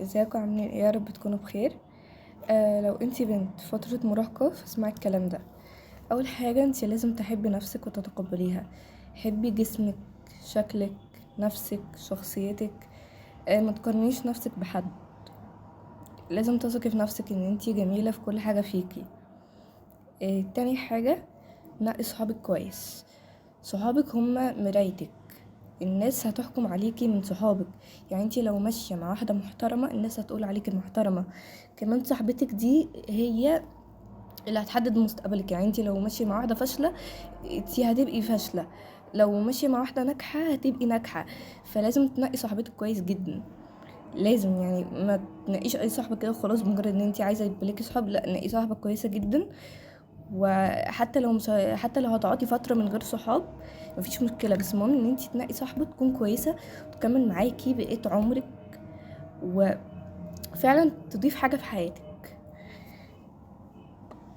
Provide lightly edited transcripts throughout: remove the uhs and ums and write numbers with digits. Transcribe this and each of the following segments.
ازيكم عاملين ايه؟ يا رب تكونوا بخير. لو انتي بنت فترة مراهقة فاسمعي الكلام ده. اول حاجة انتي لازم تحبي نفسك وتتقبليها. حبي جسمك، شكلك، نفسك، شخصيتك. ما تقارنيش نفسك بحد. لازم تثقي في نفسك ان انتي جميلة في كل حاجة فيكي. تاني حاجة، نقي صحابك كويس. صحابك هما مرايتك. الناس هتحكم عليكي من صحابك. يعني انتي لو ماشية مع واحدة محترمة الناس هتقول عليكي محترمة. كمان صاحبتك دي هي اللي هتحدد مستقبلك. يعني انتي لو ماشية مع واحدة فاشلة انتي هتبقي فاشلة، لو ماشية مع واحدة ناجحة هتبقي ناجحة. فلازم تنقي صاحبتك كويس جدا. لازم يعني ما تنقيش اي صاحبة كده خلاص مجرد ان انتي عايزة يبقى ليكي صحاب. لا، نقي صاحبة كويسة جدا. وحتى لو مش حتى لو هتقعدي فتره من غير صحاب مفيش مشكله، بس المهم ان انتي تنقي صاحبه تكون كويسه وتكمل معاكي بقيت عمرك وفعلا تضيف حاجه في حياتك.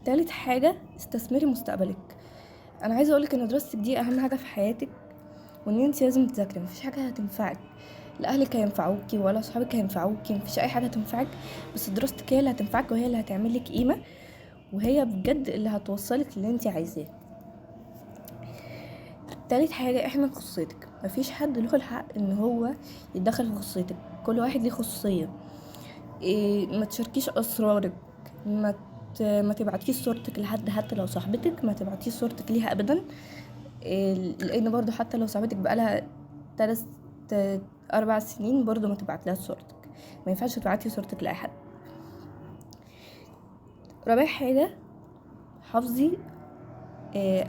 تالت حاجه، استثمري مستقبلك. انا عايزه اقولك ان دراستك دي اهم حاجه في حياتك، وان انتي لازم تذاكري. مفيش حاجه هتنفعك، لا اهلك هينفعوكي ولا صحابك هينفعوكي، مفيش اي حاجه هتنفعك، بس دراستك هي اللي هتنفعك وهي اللي هتعملك قيمه، وهي بجد اللي هتوصلك للي انتي عايزاه. تالت حاجة، احمي خصوصيتك. مفيش حد له الحق ان هو يتدخل في خصوصيتك، كل واحد ليه خصوصية. ما تشاركيش اسرارك. ما تبعتيش صورتك لحد، حتى لو صاحبتك ما تبعتيش صورتك ليها ابدا. لان برضو حتى لو صاحبتك بقالها 3 4 سنين برضو ما تبعتلهاش صورتك. ما ينفعش تبعتي صورتك لاي حد. رابع حاجة، حافظي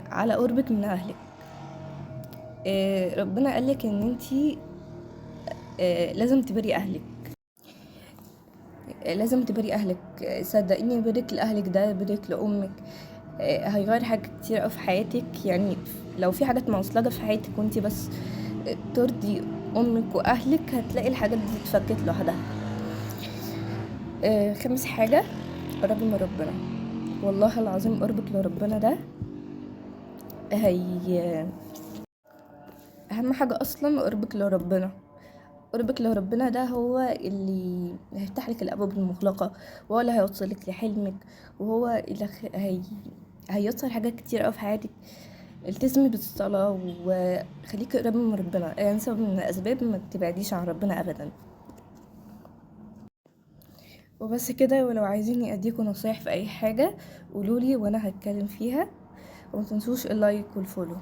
على قربك من اهلك. ربنا قالك ان انتي لازم تبري اهلك. لازم تبري اهلك. صدقيني برك لاهلك ده برك لامك. هيغير حاجات كتير قوي في حياتك. يعني لو في حاجات معصلجه في حياتك وانتي بس ترضي امك واهلك هتلاقي الحاجات دي اتفكت لوحدها. خامس حاجه، قربي من ربنا. والله العظيم قربك لربنا ده هي اهم حاجه اصلا. قربك لربنا، قربك لربنا ده هو اللي هيفتح لك الابواب المغلقه، وهو اللي هيوصلك لحلمك، وهو اللي هيوصل حاجات كتير قوي في حياتك. التزمي بالصلاه وخليكي قريبه من ربنا. يعني سبب من الاسباب ما تبعديش عن ربنا ابدا. وبس كده. ولو عايزيني اديكم نصايح في اي حاجه قولولي وانا هتكلم فيها. وما تنسوش اللايك والفولو.